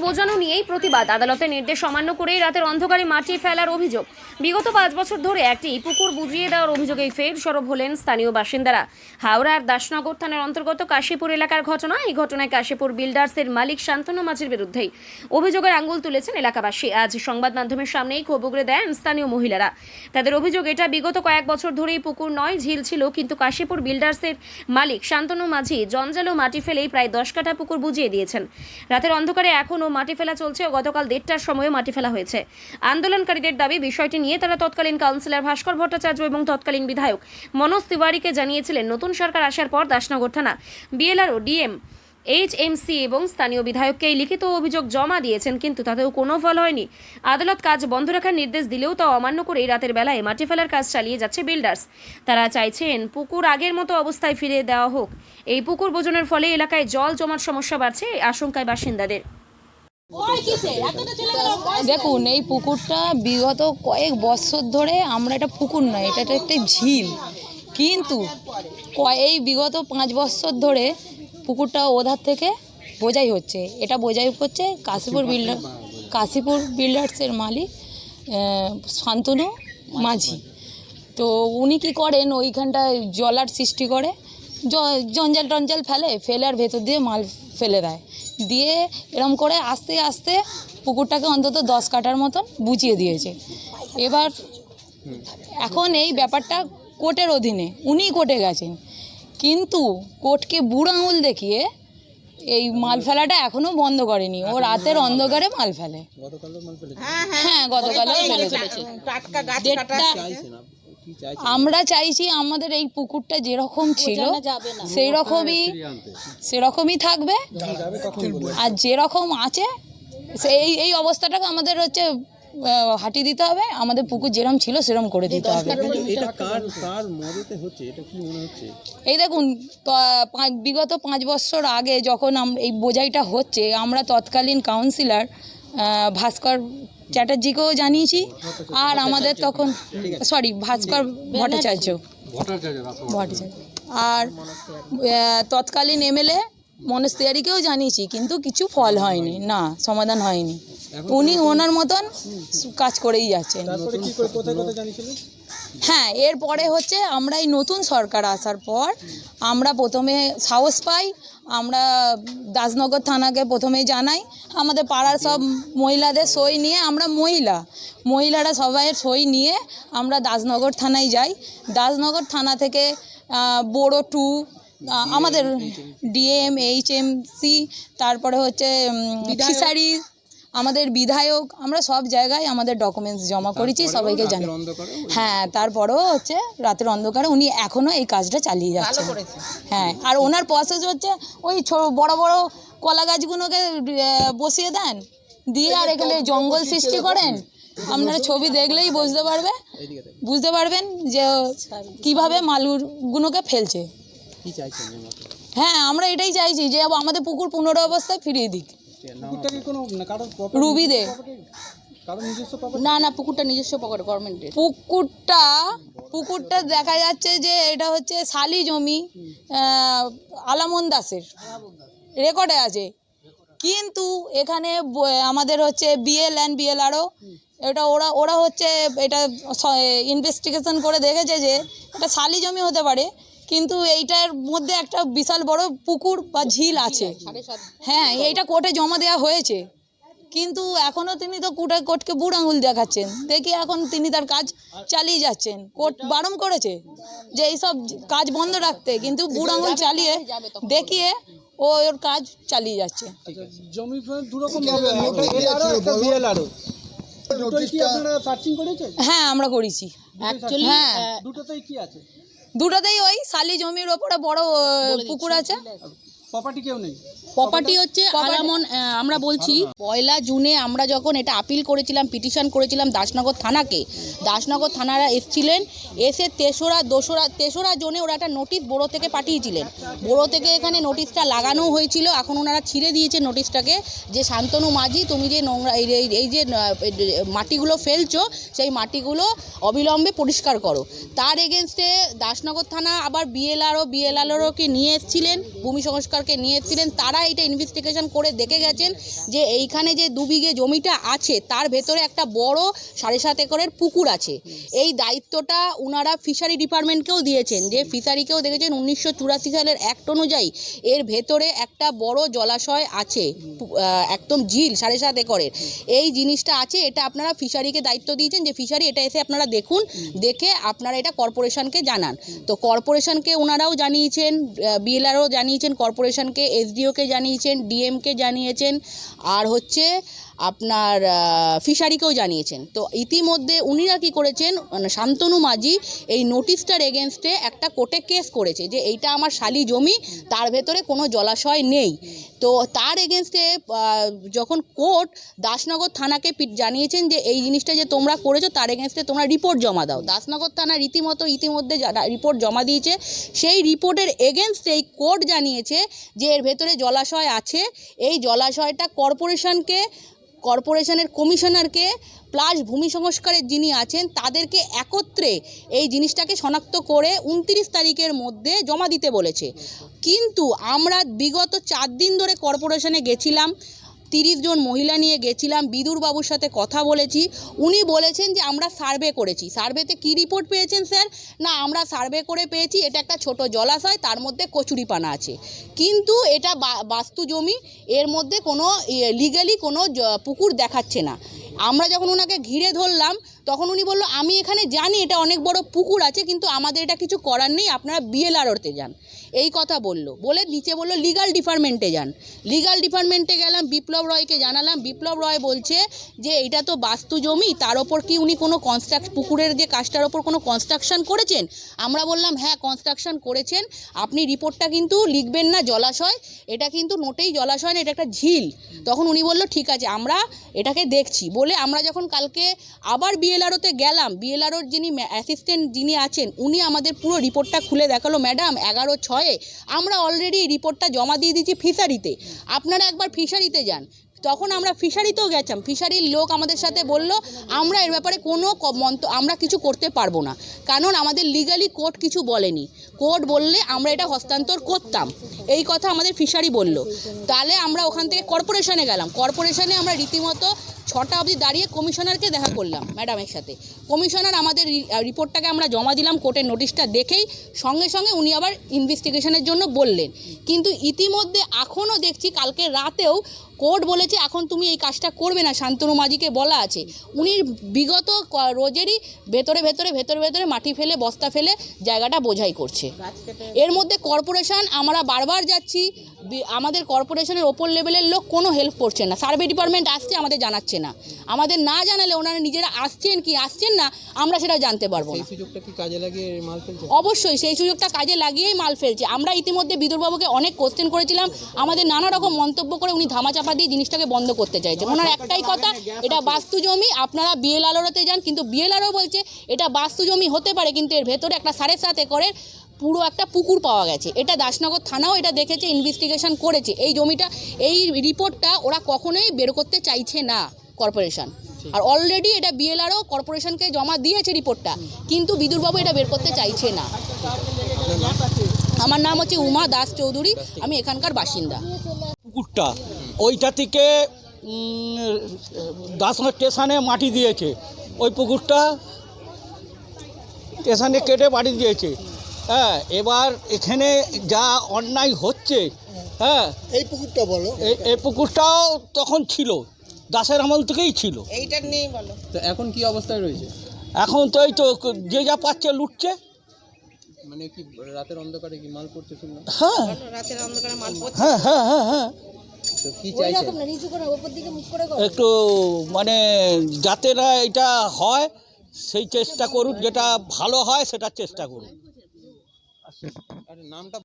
বোঝানো নিয়েই প্রতিবাদ। আদালতের নির্দেশ অমান্য করেই রাতের অন্ধকারে মাটি ফেলার অভিযোগ। বিগত 5 বছর ধরে একটি পুকুর বুঝিয়ে দেওয়ার অভিযোগেই ফের সরব হলেন স্থানীয় বাসিন্দারা। হাওড়ার দাসনগর থানার অন্তর্গত কাশীপুর এলাকার ঘটনা। এই ঘটনায় কাশীপুর বিল্ডার্সের মালিক শান্তনু মাঝির বিরুদ্ধেই অভিযোগের আঙুল তুলেছেন এলাকাবাসী। আজ সংবাদ মাধ্যমের সামনেই ক্ষোভ উগরে দেন স্থানীয় মহিলারা। তাদের অভিযোগ, এটা বিগত কয়েক বছর ধরেই পুকুর নয়, ঝিল ছিল, কিন্তু কাশীপুর বিল্ডার্সের মালিক শান্তনু মাঝি জঞ্জালো মাটি ফেলেই প্রায় 10 কাঠা পুকুর বুঝিয়ে দিয়েছেন। রাতের অন্ধকারে এখনও মাটি ফেলা চলছে ও গতকাল 1:30টার সময় মাটি ফেলা হয়েছে। আন্দোলনকারীদের দাবি, বিষয়টি নিয়ে তারা তৎকালীন কাউন্সিলর ভাস্কর ভট্টাচার্য এবং তৎকালীন বিধায়ক মনোজ তিওয়ারিকে জানিয়েছিলেন। নতুন সরকার আসার পর দাসনগর থানা, বিএলআরও, ডিএম, এইচএমসি এবং স্থানীয় বিধায়ককে লিখিত অভিযোগ জমা দিয়েছেন, কিন্তু তাতেও কোনো ফল হয়নি। আদালত কাজ বন্ধ রাখার নির্দেশ দিলেও তা অমান্য করে রাতের বেলায় মাটি ফেলার কাজ চালিয়ে যাচ্ছে বিল্ডার্স। তারা চাইছেন পুকুর আগের মতো অবস্থায় ফিরিয়ে দেওয়া হোক। এই পুকুর বোঝানোর ফলে এলাকায় জল জমার সমস্যা বাড়ছে, আশঙ্কায় বাসিন্দাদের। দেখুন, এই পুকুরটা বিগত কয়েক বছর ধরে আমরা, এটা পুকুর নয়, এটা একটা ঝিল, কিন্তু এই বিগত 5 বছর ধরে পুকুরটা ওধার থেকে বোঝাই হচ্ছে। এটা বোঝাই করছে কাশীপুর বিল্ডার্সের মালিক শান্তনু মাঝি। তো উনি কী করেন, ওইখানটায় জলার সৃষ্টি করে, জঞ্জাল টঞ্জাল ফেলে আর ভেতর দিয়ে মাল ফেলে দেয়, দিয়ে এরম করে আস্তে আস্তে পুকুরটাকে অন্তত 10 কাঠার মতন বুঝিয়ে দিয়েছে। এবার এখন এই ব্যাপারটা কোর্টের অধীনে, উনিই কোর্টে গেছেন, কিন্তু কোর্টকে বুড়ো আঙুল দেখিয়ে এই মাল ফেলাটা এখনো বন্ধ করেনি। ও রাতের অন্ধকারে মাল ফেলে। হ্যাঁ, গতকালও ফেলেছে। আমরা চাইছি আমাদের এই পুকুরটা যেরকম ছিল সেরকমই থাকবে, আর যেরকম আছে এই অবস্থাটাকে আমাদের হাঁটিয়ে দিতে হবে। আমাদের পুকুর যেরকম ছিল সেরকম করে দিতে হবে। এই দেখুন, বিগত 5 বছর আগে যখন এই বোঝাইটা হচ্ছে, আমরা তৎকালীন কাউন্সিলর ভাস্কর চ্যাটার্জিকেও জানিয়েছি, আর আমাদের তখন ভাস্কর ভট্টাচার্য, আর তৎকালীন এমএলএ মনোজ তিওয়ারিকেও জানিয়েছি, কিন্তু কিছু ফল হয়নি, না সমাধান হয়নি। উনি ওনার মতন কাজ করেই যাচ্ছেন। হ্যাঁ, এরপরে আমরা এই নতুন সরকার আসার পর আমরা প্রথমে সাহস পাই, আমরা দাসনগর থানাকে প্রথমেই জানাই, আমাদের পাড়ার সব মহিলাদের সই নিয়ে, আমরা মহিলারা সবাই সই নিয়ে আমরা দাসনগর থানায় যাই। দাসনগর থানা থেকে বড়ো 2, আমাদের ডিএম, এইচএমসি, তারপরে ফিশারি, আমাদের বিধায়ক, আমরা সব জায়গায় আমাদের ডকুমেন্টস জমা করেছি, সবাইকে জানি। হ্যাঁ, তারপরেও রাতের অন্ধকারে উনি এখনও এই কাজটা চালিয়ে যাচ্ছেন। হ্যাঁ, আর ওনার প্রসেস ওই বড় বড় কলা গাছগুলোকে বসিয়ে দেন, দিয়ে আর এখানে জঙ্গল সৃষ্টি করেন। আপনারা ছবি দেখলেই বুঝতে পারবেন যে কিভাবে মালগুলোকে ফেলছে। হ্যাঁ, আমরা এটাই চাইছি যে আমাদের পুকুর পুনরবস্থায় ফিরিয়ে দিক। রুবি দে, না, পুকুরটা নিজস্ব গভর্নমেন্টের। পুকুরটা দেখা যাচ্ছে যে এটা শালি জমি, আলামন দাসের রেকর্ডে আছে, কিন্তু এখানে আমাদের বিএলআরও, এটা ওরা এটা ইনভেস্টিগেশন করে দেখেছে যে এটা শালি জমি হতে পারে, কিন্তু এইটার মধ্যে একটা বিশাল বড় পুকুর বা ঝিল আছে। হ্যাঁ, এইটা কোর্টে জমা দেওয়া হয়েছে, কিন্তু এখনও তিনি তো কোর্টকে বুড়ো আঙুল দেখাচ্ছেন। দেখি এখন তিনি তার কাজ চালিয়ে যাচ্ছেন। কোর্ট বারণ করেছে যে এইসব কাজ বন্ধ রাখতে, কিন্তু বুড়ো আঙুল চালিয়ে দেখিয়ে ওর কাজ চালিয়ে যাচ্ছে। হ্যাঁ, আমরা করেছি। হ্যাঁ, দুটোতেই ওই শালি জমির ওপরে বড় পুকুর আছে। প্রপার্টি আলামন। আমরা বলছি 1 জুনে আমরা যখন এটা আপিল করেছিলাম, পিটিশন করেছিলাম দাসনগর থানাকে, দাসনগর থানারা এসেছিলেন, এসে 3রা জনে ওরা একটা নোটিশ বড়ো থেকে পাঠিয়েছিলেন। বড়ো থেকে এখানে নোটিশটা লাগানো হয়েছিল। এখন ওনারা ছিঁড়ে দিয়েছে নোটিশটাকে, যে শান্তনু মাঝি, তুমি যে নোংরা এই যে মাটিগুলো ফেলছো, সেই মাটিগুলো অবিলম্বে পরিষ্কার করো। তার এগেনস্টে দাসনগর থানা আবার বিএলআরওকে নিয়ে এসেছিলেন, ভূমি সংস্কারকে নিয়ে এসেছিলেন, তারা এটা ইনভেস্টিগেশন করে দেখে গেছেন যে এইখানে যে 2 বিঘে জমিটা আছে তার ভেতরে একটা বড় 7.5 একরের পুকুর আছে। এই দায়িত্বটা উনারা ফিশারি ডিপার্টমেন্টকেও দিয়েছেন, যে ফিশারিকেও দেখেছেন 1984 সালের অ্যাক্ট অনুযায়ী এর ভেতরে একটা বড় জলাশয় আছে, একদম ঝিল 7.5 একরের এই জিনিসটা আছে। এটা আপনারা ফিশারিকে দায়িত্ব দিয়েছেন যে ফিশারি এটা এসে আপনারা দেখুন, দেখে আপনারা এটা কর্পোরেশনকে জানান। তো কর্পোরেশনকে ওনারাও জানিয়েছেন, বিএলআরও জানিয়েছেন, কর্পোরেশনকে এসডিওকে জানিয়েছেন, ডিএমকে জানিয়েছেন, আর হচ্ছে আপনার ফিশারিকেও জানিয়েছেন। তো ইতিমধ্যে উনিরা কী করেছেন, শান্তনু মাঝি এই নোটিশটার এগেনস্টে একটা কোর্টে কেস করেছে যে এইটা আমার শালি জমি, তার ভেতরে কোনো জলাশয় নেই। তো তার এগেনস্টে যখন কোর্ট দাসনগর থানাকে জানিয়েছেন যে এই জিনিসটা যে তোমরা করেছো তার এগেনস্টে তোমরা রিপোর্ট জমা দাও। দাসনগর থানা ইতিমধ্যে রিপোর্ট জমা দিয়েছে। সেই রিপোর্টের এগেনস্টেই কোর্ট জানিয়েছে যে এর ভেতরে জলাশয় আছে। এই জলাশয়টা কর্পোরেশনের কমিশনারকে প্লাস ভূমি সংস্কারের যিনি আছেন তাদেরকে একত্রে এই জিনিসটাকে শনাক্ত করে 29 তারিখের মধ্যে জমা দিতে বলেছে। কিন্তু আমরা বিগত 4 দিন ধরে কর্পোরেশনে গেছিলাম, 30 জন মহিলা নিয়ে গেছিলাম, বিদুরবাবুর সাথে কথা বলেছি। উনি বলেছেন যে আমরা সার্ভে করেছি। সার্ভেতে কি রিপোর্ট পেয়েছেন স্যার? না, আমরা সার্ভে করে পেয়েছি এটা একটা ছোট জলাশয়, তার মধ্যে কচুরিপানা আছে, কিন্তু এটা বাস্তু জমি, এর মধ্যে কোনো লিগালি কোনো পুকুর দেখাচ্ছে না। আমরা যখন ওনাকে ঘিরে ধরলাম তখন উনি বলল আমি এখানে জানি এটা অনেক বড় পুকুর আছে, কিন্তু আমাদের এটা কিছু করার নেই, আপনারা বিএলআরওতে যান, এই কথা বলে নিচে বলল লিগাল ডিপার্টমেন্টে যান। লিগাল ডিপার্টমেন্টে গেলাম, বিপ্লব রয়কে জানালাম। বিপ্লব রয় বলছে যে এটা তো বাস্তু জমি, তার ওপর কি উনি কোনো পুকুরের যে কাজটার ওপর কোনো কনস্ট্রাকশন করেছেন? আমরা বললাম হ্যাঁ কনস্ট্রাকশন করেছেন, আপনি রিপোর্টটা কিন্তু লিখবেন না জলাশয়, এটা কিন্তু মোটেই জলাশয় না, এটা একটা ঝিল। তখন উনি বলল ঠিক আছে আমরা এটাকে দেখছি বলে আমরা যখন কালকে আবার বিএলআরওতে গেলাম, বিএলআরওর যিনি অ্যাসিস্ট্যান্ট যিনি আছেন উনি আমাদের পুরো রিপোর্টটা খুলে দেখালো, ম্যাডাম 11/6 আমরা অলরেডি রিপোর্টটা জমা দিয়ে দিয়েছি ফিশারিতে, আপনারা একবার ফিশারিতে যান। তখন আমরা ফিশারিতেও গেছিলাম, ফিশারির লোক আমাদের সাথে বলল আমরা এর ব্যাপারে কোনো আমরা কিছু করতে পারবো না, কারণ আমাদের লিগালি কোর্ট কিছু বলেনি, কোর্ট বললে আমরা এটা হস্তান্তর করতাম, এই কথা আমাদের ফিশারি বলল। তাহলে আমরা ওখান থেকে কর্পোরেশনে গেলাম, কর্পোরেশনে আমরা রীতিমতো 6টা অবধি দাঁড়িয়ে কমিশনারকে দেখা করলাম ম্যাডামের সাথে। কমিশনার আমাদের রিপোর্টটাকে আমরা জমা দিলাম, কোর্টের নোটিশটা দেখেই সঙ্গে সঙ্গে উনি আবার ইনভেস্টিগেশনের জন্য বললেন। কিন্তু ইতিমধ্যে এখনও দেখছি কালকে রাতেও কোর্ট বলেছে এখন তুমি এই কাজটা করবে না, শান্তনু মাঝিকে বলা আছে। উনি বিগত রোজেরই ভেতরে মাটি ফেলে বস্তা ফেলে জায়গাটা বোঝাই করছে। এর মধ্যে কর্পোরেশন আমরা বারবার যাচ্ছি, আমাদের কর্পোরেশনের ওপর লেভেলের লোক কোনো হেল্প করছে না। সার্ভে ডিপার্টমেন্ট আসছে আমাদের জানাচ্ছে না, আমাদের না জানালে ওনারা নিজেরা আসছেন কি আসছেন না আমরা সেটা জানতে পারবো না। অবশ্যই সেই সুযোগটা কাজে লাগিয়েই মাল ফেলছে। আমরা ইতিমধ্যে বিদুরবাবুকে অনেক কোশ্চেন করেছিলাম, আমাদের নানা রকম মন্তব্য করে উনি ধামাচাপা দিয়ে জিনিসটাকে বন্ধ করতে চাইছেন। ওনার একটাই কথা, এটা বাস্তু জমি, আপনারা বিএলআরওতে যান, কিন্তু বিএলআরও বলছে এটা বাস্তু জমি হতে পারে, কিন্তু এর ভেতরে একটা 7.5 একরের পুরো একটা পুকুর পাওয়া গেছে। এটা দাসনগর থানাও এটা দেখেছে, ইনভেস্টিগেশন করেছে। এই জমিটা এই রিপোর্টটা ওরা কখনোই বের করতে চাইছে না কর্পোরেশন, আর অলরেডি এটা বিএলআরও কর্পোরেশনকে জমা দিয়েছে রিপোর্টটা, কিন্তু বিদুরবাবু এটা বের করতে চাইছে না। আমার নাম হচ্ছে উমা দাস চৌধুরী, আমি এখানকার বাসিন্দা। পুকুরটা ওইটা থেকে দাসনগর স্টেশনে মাটি দিয়েছে, ওই পুকুরটা স্টেশনে কেটে বাড়ি দিয়েছে। হ্যাঁ, এবার এখানে যা অন্যায় হচ্ছে, হ্যাঁ এই পুকুরটা বলো, এই পুকুরটাও তখন ছিল, দাসের আমল থেকেই ছিল। এইটা নেই বলো তো এখন কি অবস্থায় রয়েছে? এখন তো এই তো যে যা পাচ্ছে লুটছে। মানে কি রাতের অন্ধকারে কি মাল পড়ছে শুনলাম? হ্যাঁ রাতের অন্ধকারে মাল হ্যাঁ হ্যাঁ হ্যাঁ হ্যাঁ তো কি চাইছেন? একটু মানে যাতে না এটা হয় সেই চেষ্টা করুন, যেটা ভালো হয় সেটার চেষ্টা করুন। আরে নামটা